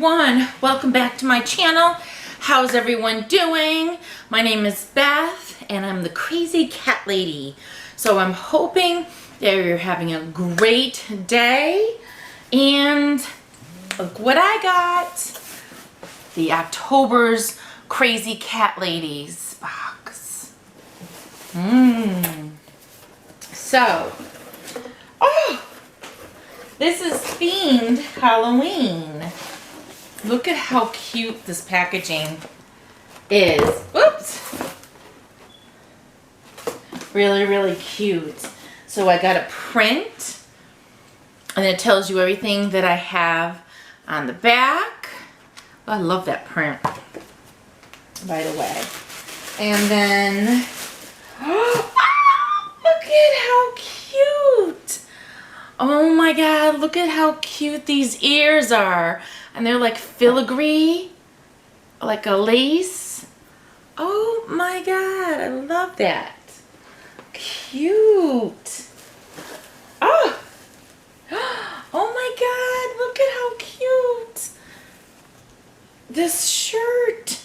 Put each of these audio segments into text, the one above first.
everyone, welcome back to my channel. How's everyone doing? My name is Beth and I'm the crazy cat lady. So I'm hoping that you're having a great day. And look what I got. The October's Crazy Cat Ladies box. So, this is themed Halloween. Look at how cute this packaging is. Oops. Really, really cute. So I got a print, and it tells you everything that I have on the back. Oh, I love that print, by the way. And then, look at how cute. Oh my God, look at how cute these ears are. And they're like filigree, like a lace. Oh my God, I love that. Cute. Oh, oh my God, look at how cute. This shirt.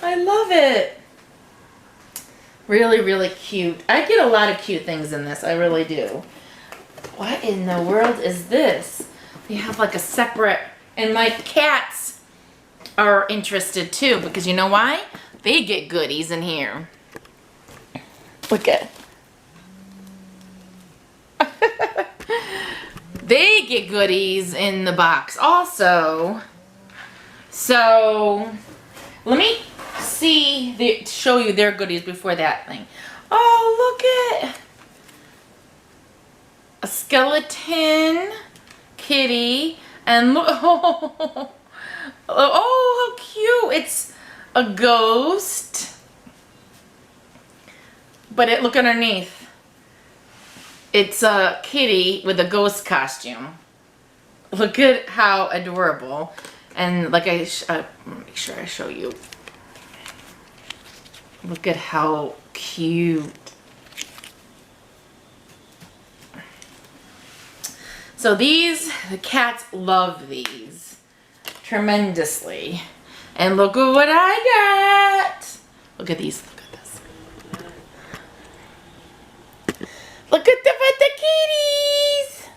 I love it. Really, really cute. I get a lot of cute things in this. I really do. What in the world is this? They have like a separate, and my cats are interested too, because you know why? They get goodies in here. Look at. They get goodies in the box also. So, let me show you their goodies before that thing. Oh, look at a skeleton kitty, and look, oh, how cute. It's a ghost, but look underneath. It's a kitty with a ghost costume. Look at how adorable. And like make sure I show you. Look at how cute. So these, the cats love these tremendously. And look at what I got. Look at these. Look at this. Look at the kitties.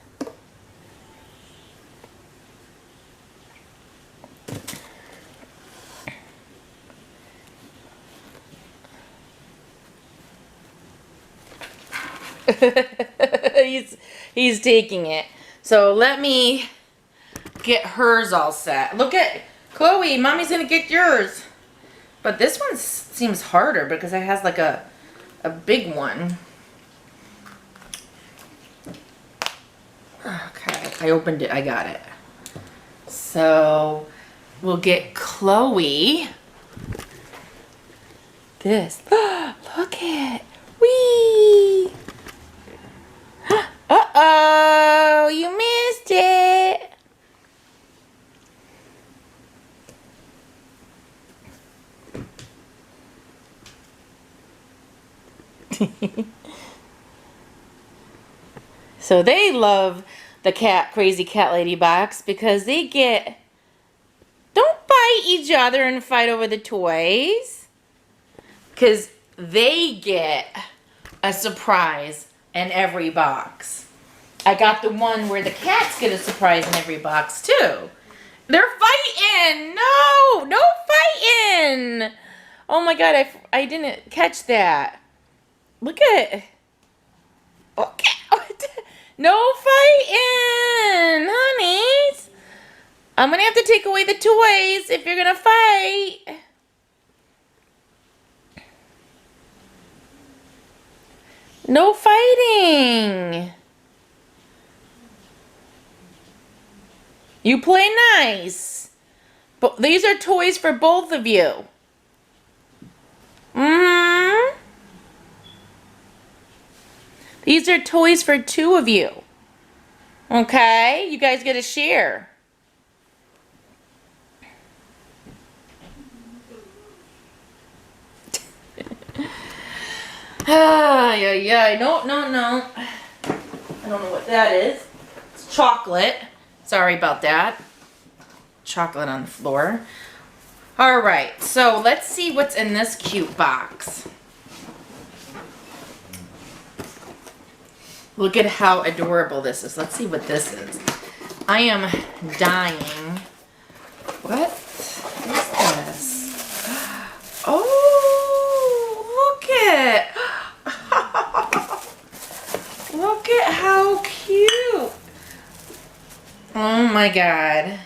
He's taking it. So let me get hers all set. Look at Chloe. Mommy's gonna get yours. But this one seems harder because it has like a big one. Okay, I opened it. I got it. So we'll get Chloe this. Look at. Whee! Uh-oh, you missed it. So they love the Crazy Cat Lady box because they don't bite each other and fight over the toys. Because they get a surprise in every box. I got the one where the cats get a surprise in every box too. They're fighting! No fighting! Oh my God, I didn't catch that. Look at. Okay. No fighting, honeys. I'm gonna have to take away the toys if you're gonna fight. No fighting. You play nice. But these are toys for both of you. These are toys for two of you. Okay? You guys get to share. Yeah. No. I don't know what that is. It's chocolate. Sorry about that. Chocolate on the floor. All right, so let's see what's in this cute box. Look at how adorable this is. Let's see what this is. I am dying. What is this? Oh, look at. Look at how cute. Oh my God.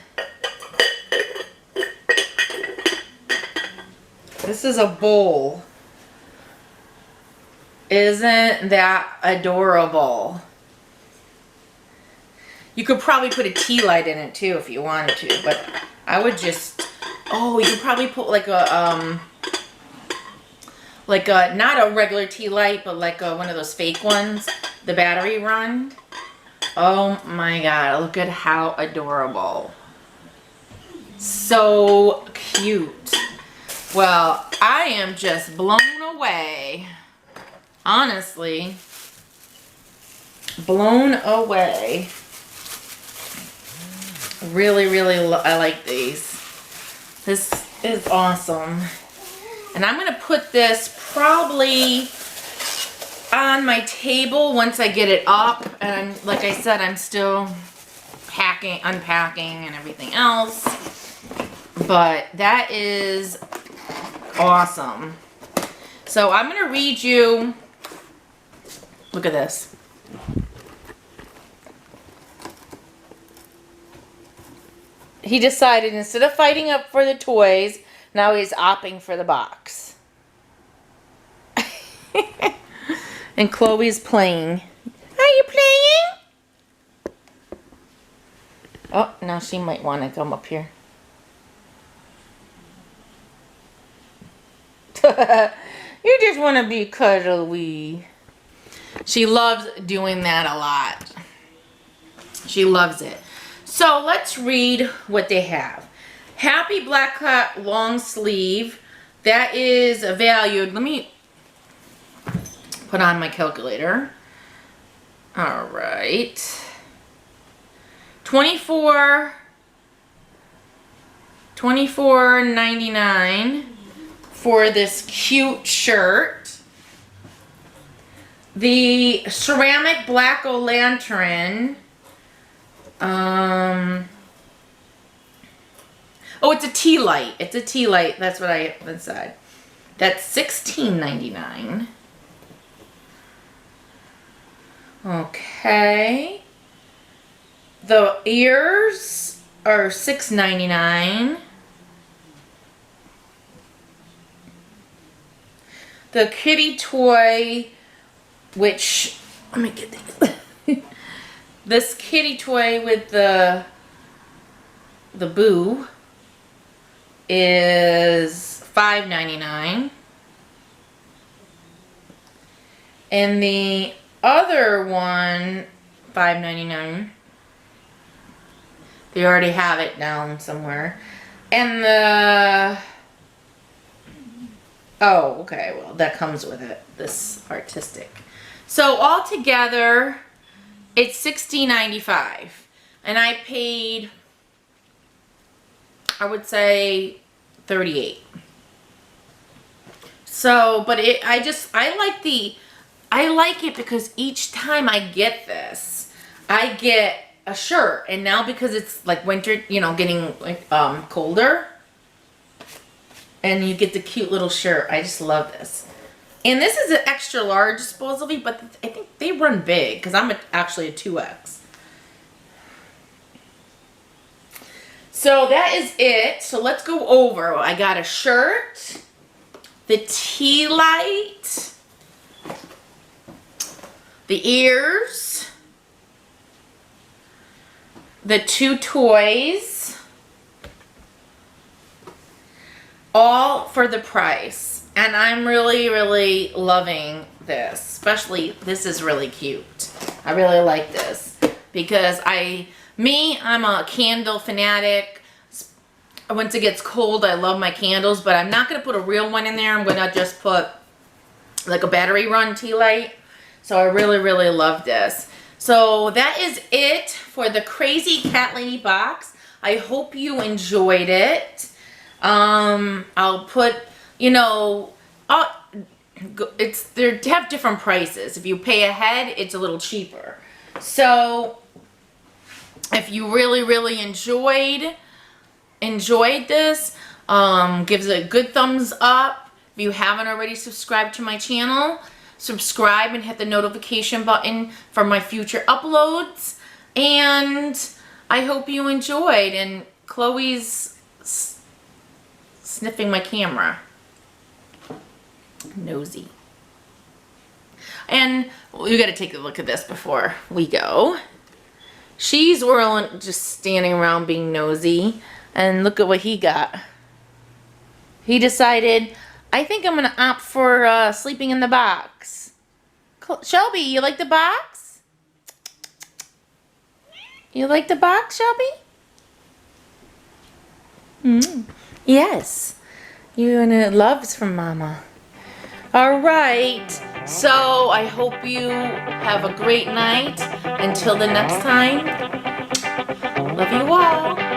This is a bowl. Isn't that adorable? You could probably put a tea light in it too if you wanted to, but I would just, oh, you could probably put like a, not a regular tea light, but like one of those fake ones, the battery run. Oh my God, look at how adorable. So cute. Well, I am just blown away. Honestly, blown away. Really, I like these. This is awesome. And I'm going to put this probably on my table once I get it up. And like I said, I'm still unpacking and everything else. But that is awesome. So I'm going to read you. Look at this. He decided instead of fighting up for the toys, now he's opting for the box. And Chloe's playing. Are you playing? Oh, now she might want to come up here. You just want to be cuddly. She loves doing that a lot. She loves it. So let's read what they have. Happy Black Cat long sleeve. That is valued. Let me put on my calculator. All right. $24.99 for this cute shirt. The ceramic black o-lantern. Oh, it's a tea light. It's a tea light. That's what I said. That's $16.99. Okay. The ears are $6.99. The kitty toy, which, let me get these. This kitty toy with the boo is $5.99. And the other one, $5.99. They already have it down somewhere. And the, oh, okay, well, that comes with it, this artistic. So all together, it's $16.95. And I paid, I would say, $38. So, but I like it because each time I get this, I get a shirt. And now because it's like winter, you know, getting like colder, and you get the cute little shirt. I just love this. And this is an extra large supposedly, but I think they run big because I'm actually a 2X. So that is it. So let's go over. I got a shirt, the tea light, the ears, the 2 toys, all for the price. And I'm really loving this. Especially, this is really cute. I really like this. Because I'm a candle fanatic. Once it gets cold, I love my candles. But I'm not going to put a real one in there. I'm going to just put like a battery run tea light. So I really love this. So that is it for the crazy Catlady box. I hope you enjoyed it. I'll put, you know, they have different prices. If you pay ahead, it's a little cheaper. So if you really enjoyed this, give it a good thumbs up. If you haven't already subscribed to my channel, subscribe and hit the notification button for my future uploads. And I hope you enjoyed. And Chloe's sniffing my camera. Nosy. And you got to take a look at this before we go. She's just standing around being nosy. And look at what he got. He decided, I think I'm going to opt for sleeping in the box. Shelby, you like the box? You like the box, Shelby? Yes. You're gonna loves from Mama. All right. So I hope you have a great night. Until the next time. Love you all.